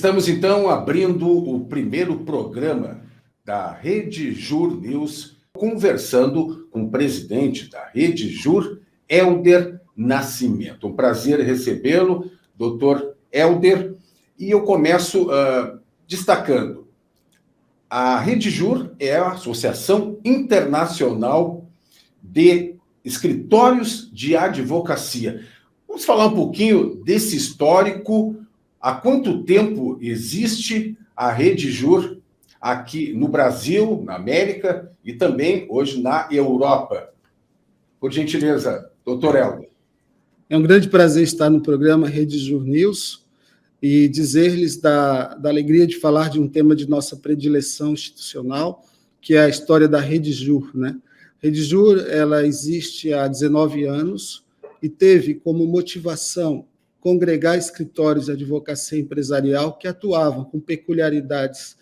Estamos, então, abrindo o primeiro programa da Rede Jur News, conversando com o presidente da Rede Jur, Hélder Nascimento. Um prazer recebê-lo, doutor Hélder. E eu começo destacando. A Rede Jur é a Associação Internacional de Escritórios de Advocacia. Vamos falar um pouquinho desse histórico. Há quanto tempo existe a Rede Jur aqui no Brasil, na América e também hoje na Europa? Por gentileza, doutor Hélder. É um grande prazer estar no programa Rede Jur News e dizer-lhes da alegria de falar de um tema de nossa predileção institucional, que é a história da Rede Jur, né? A Rede Jur, ela existe há 19 anos e teve como motivação congregar escritórios de advocacia empresarial que atuavam com peculiaridades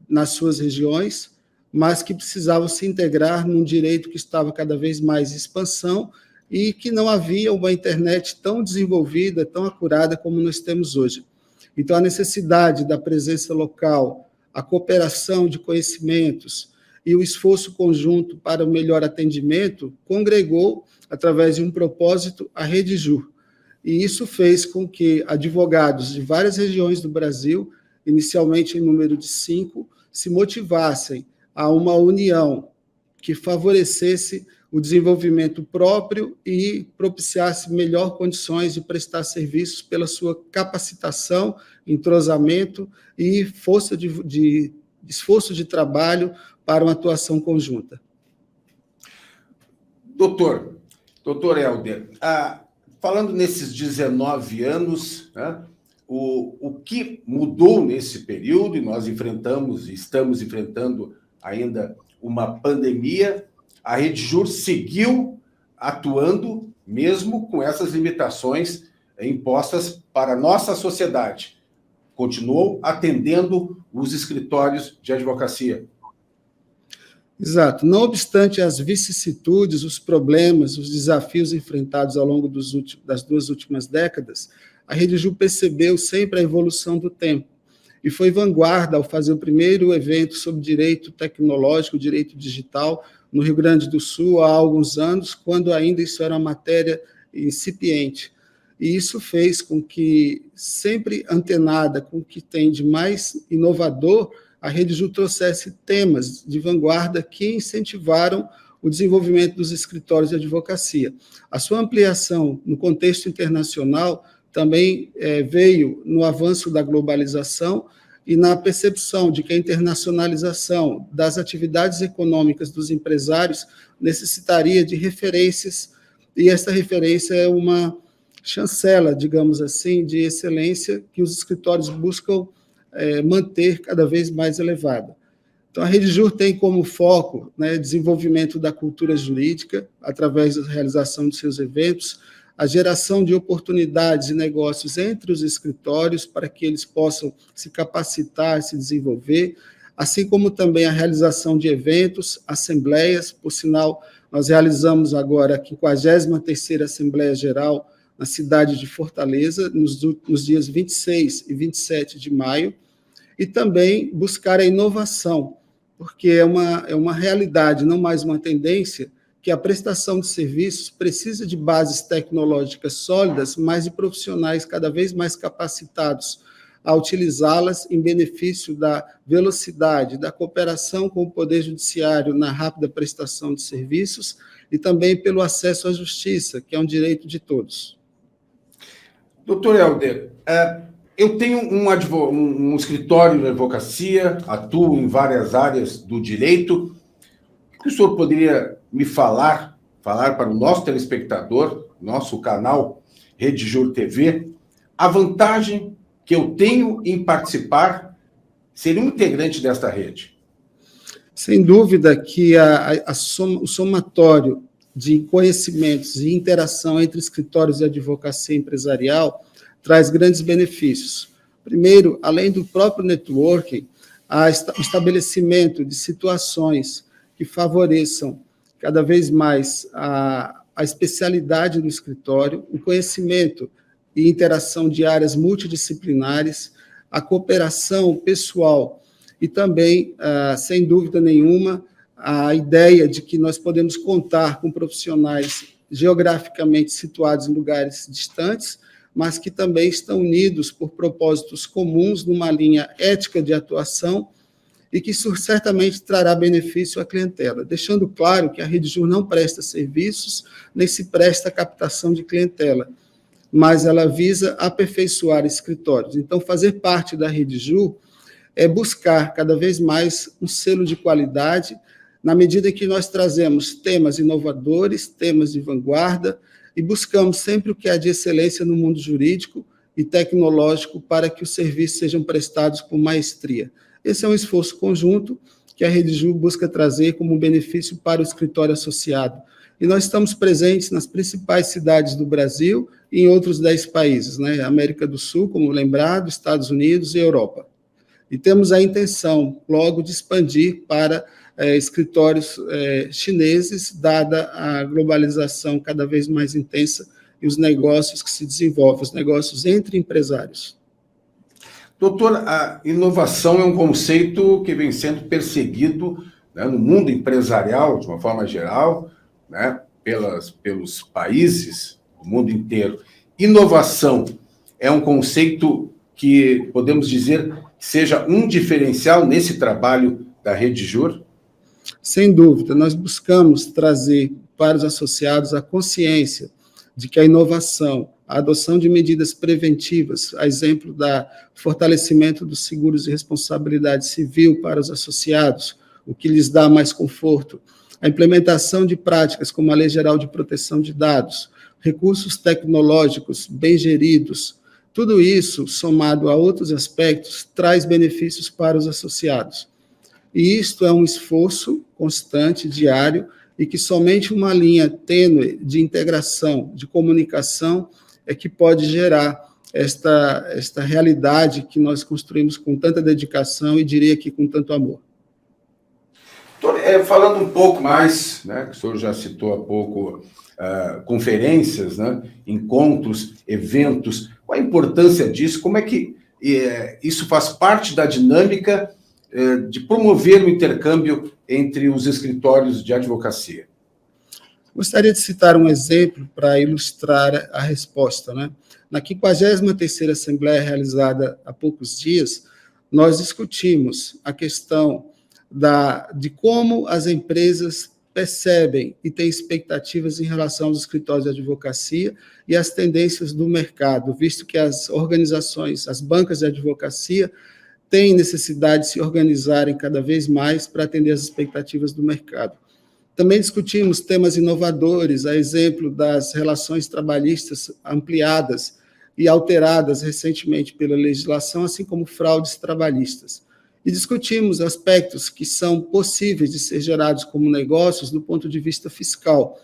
nas suas regiões, mas que precisavam se integrar num direito que estava cada vez mais em expansão e que não havia uma internet tão desenvolvida, tão acurada como nós temos hoje. Então, a necessidade da presença local, a cooperação de conhecimentos e o esforço conjunto para o melhor atendimento congregou, através de um propósito, a Rede Jur. E isso fez com que advogados de várias regiões do Brasil, inicialmente em número de 5, se motivassem a uma união que favorecesse o desenvolvimento próprio e propiciasse melhor condições de prestar serviços pela sua capacitação, entrosamento e força de esforço de trabalho para uma atuação conjunta. Doutor Hélder, falando nesses 19 anos, né, o que mudou nesse período, e nós estamos enfrentando ainda uma pandemia, a Rede Jur seguiu atuando, mesmo com essas limitações impostas para a nossa sociedade. Continuou atendendo os escritórios de advocacia. Exato. Não obstante as vicissitudes, os problemas, os desafios enfrentados ao longo das 2 últimas décadas, a Rede Jur percebeu sempre a evolução do tempo e foi vanguarda ao fazer o primeiro evento sobre direito tecnológico, direito digital, no Rio Grande do Sul, há alguns anos, quando ainda isso era uma matéria incipiente. E isso fez com que, sempre antenada com o que tem de mais inovador, a Rede Jur trouxesse temas de vanguarda que incentivaram o desenvolvimento dos escritórios de advocacia. A sua ampliação no contexto internacional também veio no avanço da globalização e na percepção de que a internacionalização das atividades econômicas dos empresários necessitaria de referências, e essa referência é uma chancela, digamos assim, de excelência que os escritórios buscam manter cada vez mais elevada. Então, a Rede Jur tem como foco, né, desenvolvimento da cultura jurídica, através da realização de seus eventos, a geração de oportunidades e negócios entre os escritórios para que eles possam se capacitar, se desenvolver, assim como também a realização de eventos, assembleias. Por sinal, nós realizamos agora a 53ª Assembleia Geral na cidade de Fortaleza, nos dias 26 e 27 de maio, e também buscar a inovação, porque é uma realidade, não mais uma tendência, que a prestação de serviços precisa de bases tecnológicas sólidas, mas de profissionais cada vez mais capacitados a utilizá-las em benefício da velocidade, da cooperação com o Poder Judiciário na rápida prestação de serviços e também pelo acesso à justiça, que é um direito de todos. Doutor Hélder, eu tenho um escritório de advocacia, atuo em várias áreas do direito. O que o senhor poderia me falar para o nosso telespectador, nosso canal Rede Jur TV, a vantagem que eu tenho em participar, ser um integrante desta rede? Sem dúvida que o somatório de conhecimentos e interação entre escritórios de advocacia empresarial traz grandes benefícios. Primeiro, além do próprio networking, o estabelecimento de situações que favoreçam cada vez mais a especialidade do escritório, o conhecimento e interação de áreas multidisciplinares, a cooperação pessoal e também, sem dúvida nenhuma, a ideia de que nós podemos contar com profissionais geograficamente situados em lugares distantes, mas que também estão unidos por propósitos comuns numa linha ética de atuação e que isso certamente trará benefício à clientela, deixando claro que a RedeJur não presta serviços, nem se presta à captação de clientela, mas ela visa aperfeiçoar escritórios. Então, fazer parte da RedeJur é buscar cada vez mais um selo de qualidade, na medida que nós trazemos temas inovadores, temas de vanguarda, e buscamos sempre o que há de excelência no mundo jurídico e tecnológico para que os serviços sejam prestados com maestria. Esse é um esforço conjunto que a RedeJur busca trazer como um benefício para o escritório associado. E nós estamos presentes nas principais cidades do Brasil e em outros 10 países, né? América do Sul, como lembrado, Estados Unidos e Europa. E temos a intenção, logo, de expandir para escritórios chineses, dada a globalização cada vez mais intensa e os negócios que se desenvolvem, os negócios entre empresários. Doutor, a inovação é um conceito que vem sendo perseguido, né, no mundo empresarial, de uma forma geral, né, pelos países, o mundo inteiro. Inovação é um conceito que podemos dizer que seja um diferencial nesse trabalho da RedeJur? Sem dúvida, nós buscamos trazer para os associados a consciência de que a inovação, a adoção de medidas preventivas, a exemplo da fortalecimento dos seguros de responsabilidade civil para os associados, o que lhes dá mais conforto, a implementação de práticas como a Lei Geral de Proteção de Dados, recursos tecnológicos bem geridos, tudo isso, somado a outros aspectos, traz benefícios para os associados. E isto é um esforço constante, diário, e que somente uma linha tênue de integração, de comunicação, é que pode gerar esta realidade que nós construímos com tanta dedicação e diria que com tanto amor. Doutor, falando um pouco mais, né, que o senhor já citou há pouco, conferências, né, encontros, eventos, qual a importância disso? Como é que isso faz parte da dinâmica de promover o intercâmbio entre os escritórios de advocacia? Gostaria de citar um exemplo para ilustrar a resposta, né? Na 53ª Assembleia realizada há poucos dias, nós discutimos a questão de como as empresas percebem e têm expectativas em relação aos escritórios de advocacia e as tendências do mercado, visto que as organizações, as bancas de advocacia, têm necessidade de se organizarem cada vez mais para atender às expectativas do mercado. Também discutimos temas inovadores, a exemplo das relações trabalhistas ampliadas e alteradas recentemente pela legislação, assim como fraudes trabalhistas. E discutimos aspectos que são possíveis de ser gerados como negócios do ponto de vista fiscal.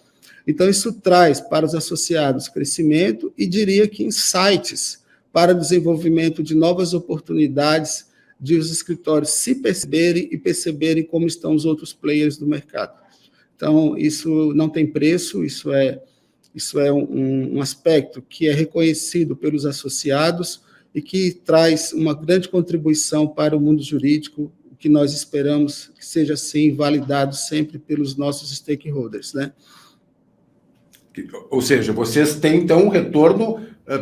Então, isso traz para os associados crescimento e, diria que, insights para o desenvolvimento de novas oportunidades de os escritórios se perceberem e perceberem como estão os outros players do mercado. Então, isso não tem preço, isso é um aspecto que é reconhecido pelos associados e que traz uma grande contribuição para o mundo jurídico, que nós esperamos que seja assim validado sempre pelos nossos stakeholders, né? Ou seja, vocês têm, então, um retorno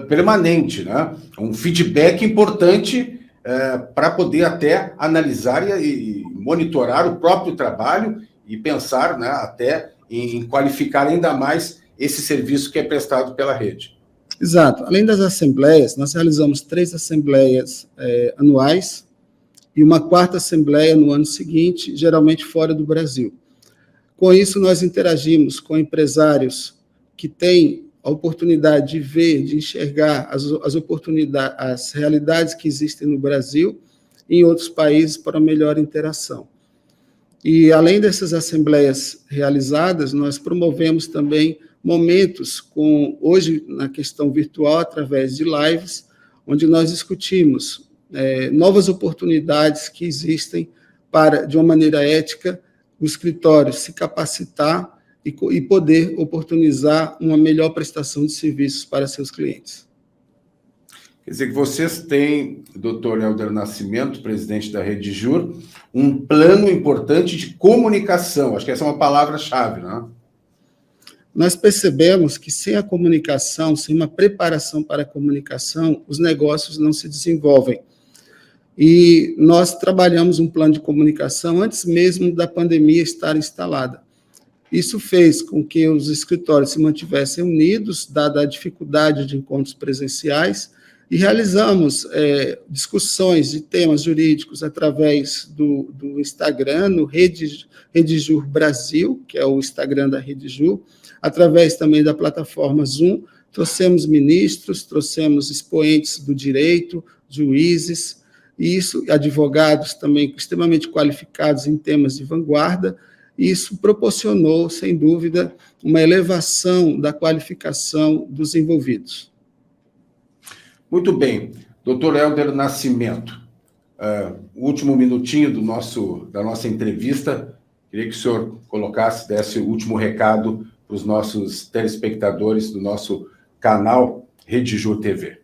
permanente, né? Um feedback importante para poder até analisar e monitorar o próprio trabalho e pensar, né, até em qualificar ainda mais esse serviço que é prestado pela rede. Exato. Além das assembleias, nós realizamos 3 assembleias anuais e uma 4ª assembleia no ano seguinte, geralmente fora do Brasil. Com isso, nós interagimos com empresários que têm a oportunidade de ver, de enxergar as oportunidades, as realidades que existem no Brasil e em outros países para melhor interação. E, além dessas assembleias realizadas, nós promovemos também momentos hoje, na questão virtual, através de lives, onde nós discutimos novas oportunidades que existem para, de uma maneira ética, o escritório se capacitar e poder oportunizar uma melhor prestação de serviços para seus clientes. Quer dizer que vocês têm, doutor Hélder Nascimento, presidente da Rede Jur, um plano importante de comunicação. Acho que essa é uma palavra-chave, né? Nós percebemos que sem a comunicação, sem uma preparação para a comunicação, os negócios não se desenvolvem. E nós trabalhamos um plano de comunicação antes mesmo da pandemia estar instalada. Isso fez com que os escritórios se mantivessem unidos, dada a dificuldade de encontros presenciais, e realizamos discussões de temas jurídicos através do Instagram, no Rede Jur Brasil, que é o Instagram da Rede Jur, através também da plataforma Zoom. Trouxemos ministros, trouxemos expoentes do direito, juízes, e isso, advogados também extremamente qualificados em temas de vanguarda, e isso proporcionou, sem dúvida, uma elevação da qualificação dos envolvidos. Muito bem. Doutor Hélder Nascimento, o último minutinho da nossa entrevista, queria que o senhor desse o último recado para os nossos telespectadores do nosso canal Rede Jur TV.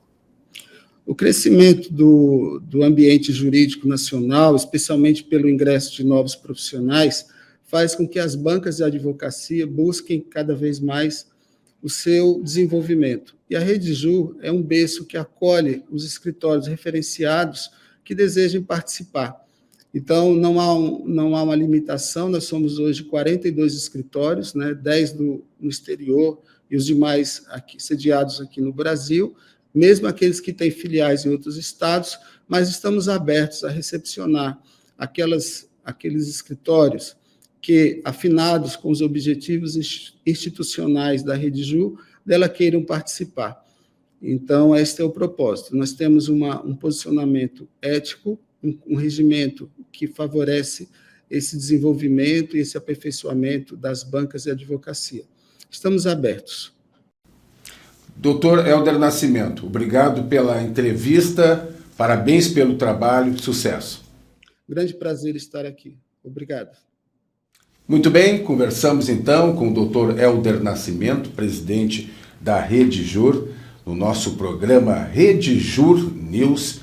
O crescimento do ambiente jurídico nacional, especialmente pelo ingresso de novos profissionais, faz com que as bancas de advocacia busquem cada vez mais o seu desenvolvimento. E a Rede Jur é um berço que acolhe os escritórios referenciados que desejem participar. Então, não há uma limitação, nós somos hoje 42 escritórios, né, 10 no exterior e os demais sediados aqui no Brasil, mesmo aqueles que têm filiais em outros estados, mas estamos abertos a recepcionar aqueles escritórios que, afinados com os objetivos institucionais da Rede Jur, dela queiram participar. Então, este é o propósito. Nós temos um posicionamento ético, um regimento que favorece esse desenvolvimento e esse aperfeiçoamento das bancas de advocacia. Estamos abertos. Doutor Hélder Nascimento, obrigado pela entrevista, parabéns pelo trabalho, sucesso. Grande prazer estar aqui. Obrigado. Muito bem, conversamos então com o doutor Hélder Nascimento, presidente da Rede Jur, no nosso programa Rede Jur News,